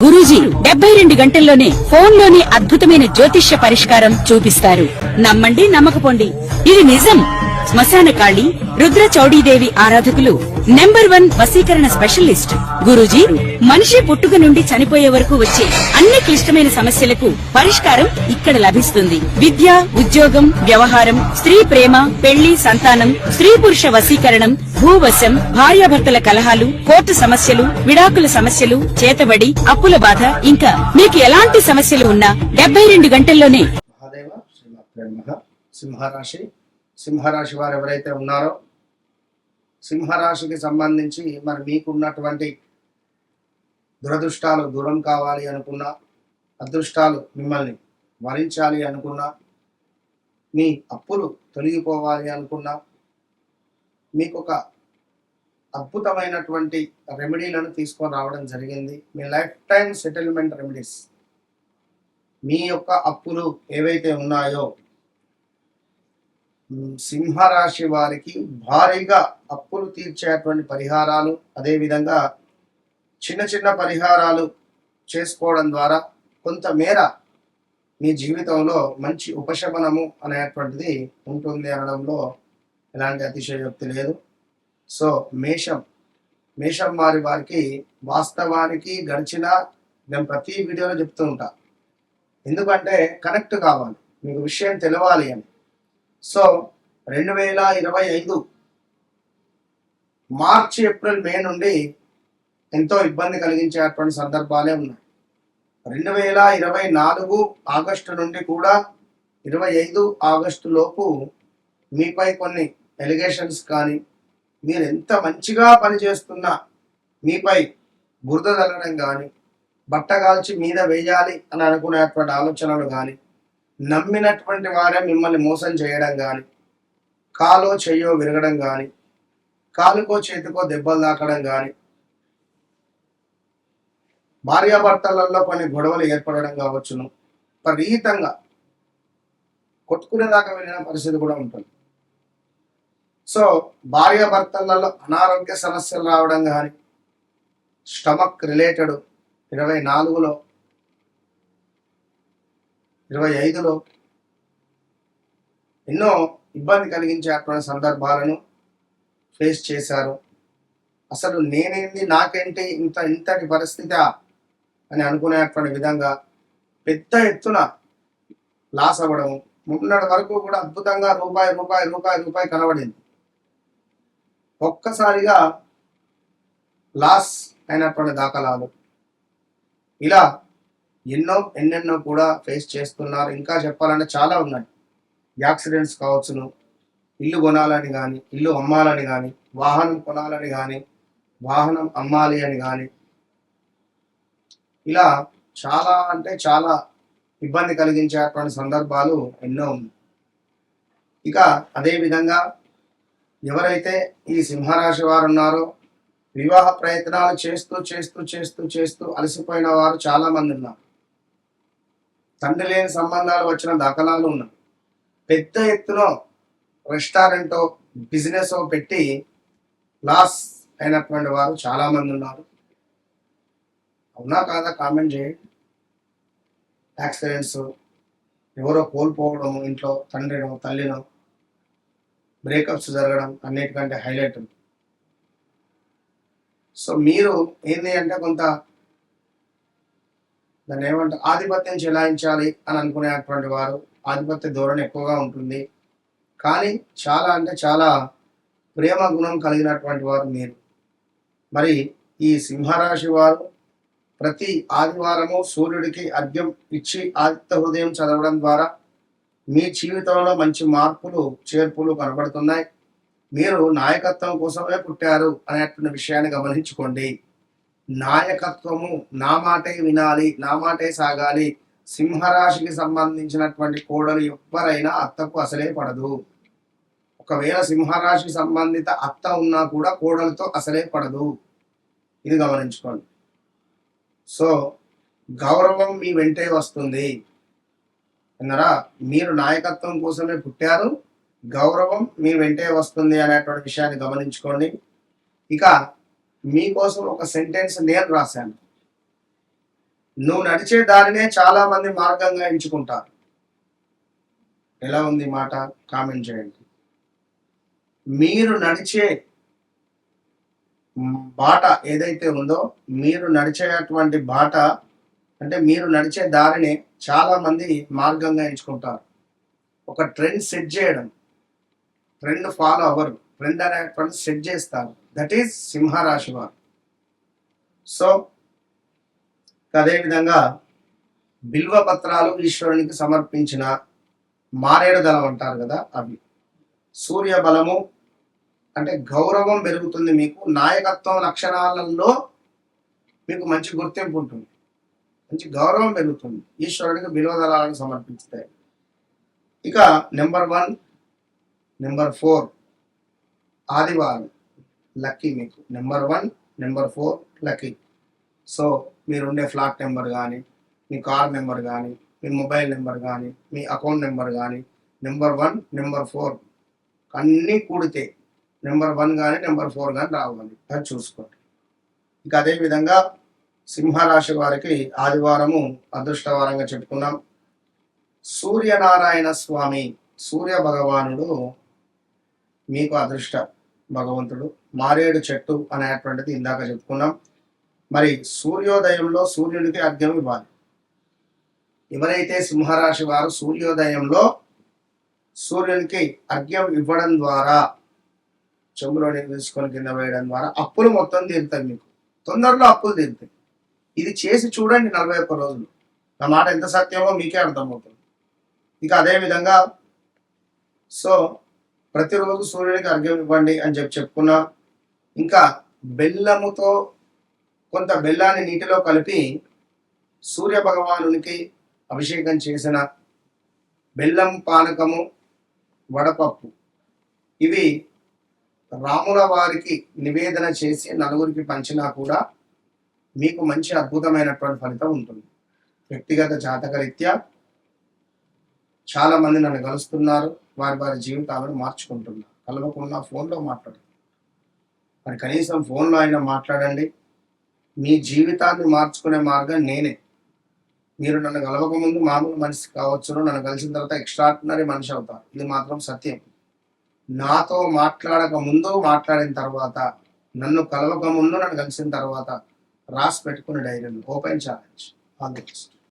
గురూజీ 72 గంటల్లోనే ఫోన్ లోని అద్భుతమైన జ్యోతిష్య పరిష్కారం చూపిస్తారు. నమ్మండి, నమ్మకపోండి, ఇది నిజం. శ్మశాన కాళి రుద్ర చౌడీదేవి ఆరాధకులు నంబర్ 1 వశీకరణ స్పెషలిస్ట్ గురూజీ. మనిషి పుట్టుక నుండి చనిపోయే వరకు వచ్చే అన్ని క్లిష్టమైన సమస్యలకు పరిష్కారం ఇక్కడ లభిస్తుంది. విద్య, ఉద్యోగం, వ్యవహారం, స్త్రీ ప్రేమ, పెళ్లి, సంతానం, స్త్రీ పురుష వశీకరణం, భూవశం, భార్యాభర్తల కలహాలు, కోర్టు సమస్యలు, విడాకుల సమస్యలు, చేతబడి, అప్పుల బాధ, ఇంకా మీకు ఎలాంటి సమస్యలు ఉన్నా 72 గంటల్లోనే. సింహరాశి వారు ఎవరైతే ఉన్నారో సింహరాశికి సంబంధించి మరి మీకున్నటువంటి దురదృష్టాలు దూరం కావాలి అనుకున్నా, అదృష్టాలు మిమ్మల్ని వరించాలి అనుకున్నా, మీ అప్పులు తొలగిపోవాలి అనుకున్నా, మీకు ఒక అద్భుతమైనటువంటి రెమెడీలను తీసుకొని రావడం జరిగింది. మీ లైఫ్ టైం సెటిల్మెంట్ రెమెడీస్. మీ యొక్క అప్పులు ఏవైతే ఉన్నాయో సింహరాశి వారికి భారీగా అప్పులు తీర్చేటువంటి పరిహారాలు, అదేవిధంగా చిన్న చిన్న పరిహారాలు చేసుకోవడం ద్వారా కొంతమేర మీ జీవితంలో మంచి ఉపశమనము అనేటువంటిది ఉంటుంది అనడంలో ఎలాంటి అతిశయోక్తి లేదు. సో మేషం వారికి వాస్తవానికి గడిచిన నేను ప్రతి వీడియోలో చెప్తూ ఉంటా, ఎందుకంటే కనెక్ట్ కావాలి, మీకు విషయం తెలవాలి అని. సో 2025 మార్చి, ఏప్రిల్, మే నుండి ఎంతో ఇబ్బంది కలిగించేటువంటి సందర్భాలే ఉన్నాయి. 2024 ఆగస్టు నుండి కూడా 25 ఆగస్టు లోపు మీపై కొన్ని ఎలిగేషన్స్ కానీ, మీరు ఎంత మంచిగా పనిచేస్తున్నా మీపై బురద చల్లడం కానీ, బట్టగాల్చి మీద వేయాలి అని అనుకునేటువంటి ఆలోచనలు కానీ, నమ్మినటువంటి వారే మిమ్మల్ని మోసం చేయడం కానీ, కాలో చెయ్యో విరగడం కానీ, కాలుకో చేతికో దెబ్బలు తాకడం కానీ, భార్యాభర్తలలో కొన్ని గొడవలు ఏర్పడడం కావచ్చును, విపరీతంగా కొట్టుకునేదాకా వెళ్ళిన పరిస్థితి కూడా ఉంటుంది. సో భార్యాభర్తలలో అనారోగ్య సమస్యలు రావడం కానీ, స్టమక్ రిలేటెడ్ 24లో 25లో ఎన్నో ఇబ్బంది కలిగించేటువంటి సందర్భాలను ఫేస్ చేశారు. అసలు నేనేంది, నాకేంటి, ఇంతటి పరిస్థితి అని అనుకునేటువంటి విధంగా పెద్ద ఎత్తున లాస్ అవ్వడం. మొన్నటి వరకు కూడా అద్భుతంగా రూపాయి కనబడింది. ఒక్కసారిగా లాస్ అయినటువంటి దాఖలాలు. ఇలా ఎన్నెన్నో కూడా ఫేస్ చేస్తున్నారు. ఇంకా చెప్పాలంటే చాలా ఉన్నాయి. యాక్సిడెంట్స్ కావచ్చును, ఇల్లు కొనాలని కానీ, ఇల్లు అమ్మాలని కానీ, వాహనం కొనాలని కానీ, వాహనం అమ్మాలి అని కానీ, ఇలా చాలా అంటే చాలా ఇబ్బంది కలిగించేటువంటి సందర్భాలు ఎన్నో ఉన్నాయి. ఇక అదేవిధంగా ఎవరైతే ఈ సింహరాశి వారు ఉన్నారో వివాహ ప్రయత్నాలు చేస్తూ అలసిపోయిన వారు చాలా మంది ఉన్నారు. తండ్రి లేని సంబంధాలు వచ్చిన దాఖలాలు ఉన్నాయి. పెద్ద ఎత్తున రెస్టారెంటో బిజినెస్ పెట్టి లాస్ అయినటువంటి వారు చాలా మంది ఉన్నారు. అవునా కాదా కామెంట్ చేయండి. యాక్సిడెంట్స్, ఎవరో కోల్పోవడము, ఇంట్లో తండ్రినో తల్లినో, బ్రేకప్స్ జరగడం అన్నిటికంటే హైలైట్. సో మీరు ఏంటి అంటే కొంత దాన్ని ఏమంటారు, ఆధిపత్యం చెలాయించాలి అని అనుకునేటువంటి వారు, ఆధిపత్య ధోరణి ఎక్కువగా ఉంటుంది. కానీ చాలా అంటే చాలా ప్రేమ గుణం కలిగినటువంటి వారు మీరు. మరి ఈ సింహరాశి వారు ప్రతి ఆదివారము సూర్యుడికి అర్ఘ్యం ఇచ్చి ఆదిత్య హృదయం చదవడం ద్వారా మీ జీవితంలో మంచి మార్పులు చేర్పులు కనబడుతున్నాయి. మీరు నాయకత్వం కోసమే పుట్టారు అనేటువంటి విషయాన్ని గమనించుకోండి. నాయకత్వము నా మాటే వినాలి, నా మాటే సాగాలి. సింహరాశికి సంబంధించినటువంటి కోడలు ఎవ్వరైనా అత్తకు అసలే పడదు. ఒకవేళ సింహరాశి సంబంధిత అత్త ఉన్నా కూడా కోడలతో అసలే పడదు. ఇది గమనించుకోండి. సో గౌరవం మీ వెంటే వస్తుంది అన్నారా. మీరు నాయకత్వం కోసమే పుట్టారు, గౌరవం మీ వెంటే వస్తుంది అనేటువంటి విషయాన్ని గమనించుకోండి. ఇక మీకోసం ఒక సెంటెన్స్ నేను రాశాను. నువ్వు నడిచే దారినే చాలా మంది మార్గంగా ఎంచుకుంటారు. ఎలా ఉంది మాట? కామెంట్ చేయండి. మీరు నడిచే బాట ఏదైతే ఉందో, మీరు నడిచేటువంటి బాట అంటే మీరు నడిచే దారిని చాలా మంది మార్గంగా ఎంచుకుంటారు. ఒక ట్రెండ్ సెట్ చేయడం, ట్రెండ్ ఫాలో అవ్వరు, ట్రెండ్ అనేటువంటి సెట్ చేస్తారు. దట్ ఈస్ సింహరాశి వారు. సో అదేవిధంగా బిల్వ పత్రాలు ఈశ్వరునికి సమర్పించిన మారేడు దళం అంటారు కదా, అవి. సూర్య బలము అంటే గౌరవం పెరుగుతుంది. మీకు నాయకత్వం లక్షణాలలో మీకు మంచి గుర్తింపు ఉంటుంది, మంచి గౌరవం పెరుగుతుంది. ఈశ్వరునికి బిల్వ దళాలను సమర్పిస్తాయి. ఇక నెంబర్ 1, నెంబర్ 4 ఆదివారం లక్కీ మీకు. Number 1, number 4 lucky. సో మీరుండే ఫ్లాట్ నెంబర్ కానీ, మీ కార్ నెంబర్ కానీ, మీ మొబైల్ నెంబర్ కానీ, మీ అకౌంట్ నెంబర్ కానీ, నెంబర్ 1, నెంబర్ 4 అన్నీ కూడితే నెంబర్ 1 కానీ నెంబర్ 4 కానీ రావాలి. అది చూసుకోండి. ఇక అదేవిధంగా సింహరాశి వారికి ఆదివారము అదృష్టవారంగా చెప్పుకున్నాం. సూర్యనారాయణ స్వామి, సూర్య భగవానుడు మీకు అదృష్ట భగవంతుడు. మారేడు చెట్టు అనేటువంటిది ఇందాక చెప్పుకున్నాం. మరి సూర్యోదయంలో సూర్యునికి అర్ఘ్యం ఇవ్వాలి. ఎవరైతే సింహరాశి వారు సూర్యోదయంలో సూర్యునికి అర్ఘ్యం ఇవ్వడం ద్వారా, చెంబులో నీళ్ళు తీసుకొని కింద వేయడం ద్వారా అప్పులు మొత్తం తీరుతాయి. మీకు తొందరలో అప్పులు తీరుతాయి. ఇది చేసి చూడండి 41 రోజులు. నా మాట ఎంత సత్యమో మీకే అర్థమవుతుంది. ఇక అదేవిధంగా సో ప్రతిరోజు సూర్యునికి అర్ఘ్యం ఇవ్వండి అని చెప్పుకున్నా. ఇంకా బెల్లముతో కొంత బెల్లాన్ని నీటిలో కలిపి సూర్య భగవానునికి అభిషేకం చేసిన బెల్లం పానకము, వడపప్పు, ఇవి రాముల వారికి నివేదన చేసి నలుగురికి పంచినా కూడా మీకు మంచి అద్భుతమైనటువంటి ఫలితం ఉంటుంది. వ్యక్తిగత జాతక రీత్యా చాలా మంది నన్ను కలుస్తున్నారు, వారి జీవితాలను మార్చుకుంటున్నారు. కలవకుండా ఫోన్లో మాట్లాడండి. మరి కనీసం ఫోన్లో అయినా మాట్లాడండి. మీ జీవితాన్ని మార్చుకునే మార్గం నేనే. మీరు నన్ను కలవక ముందు మామూలు మనిషి కావచ్చును, నన్ను కలిసిన తర్వాత ఎక్స్ట్రాడినరీ మనిషి అవుతారు. ఇది మాత్రం సత్యం. నాతో మాట్లాడక ముందు, మాట్లాడిన తర్వాత, నన్ను కలవక ముందు, నన్ను కలిసిన తర్వాత రాసి పెట్టుకునే డైరీలు. Open challenge. All the best.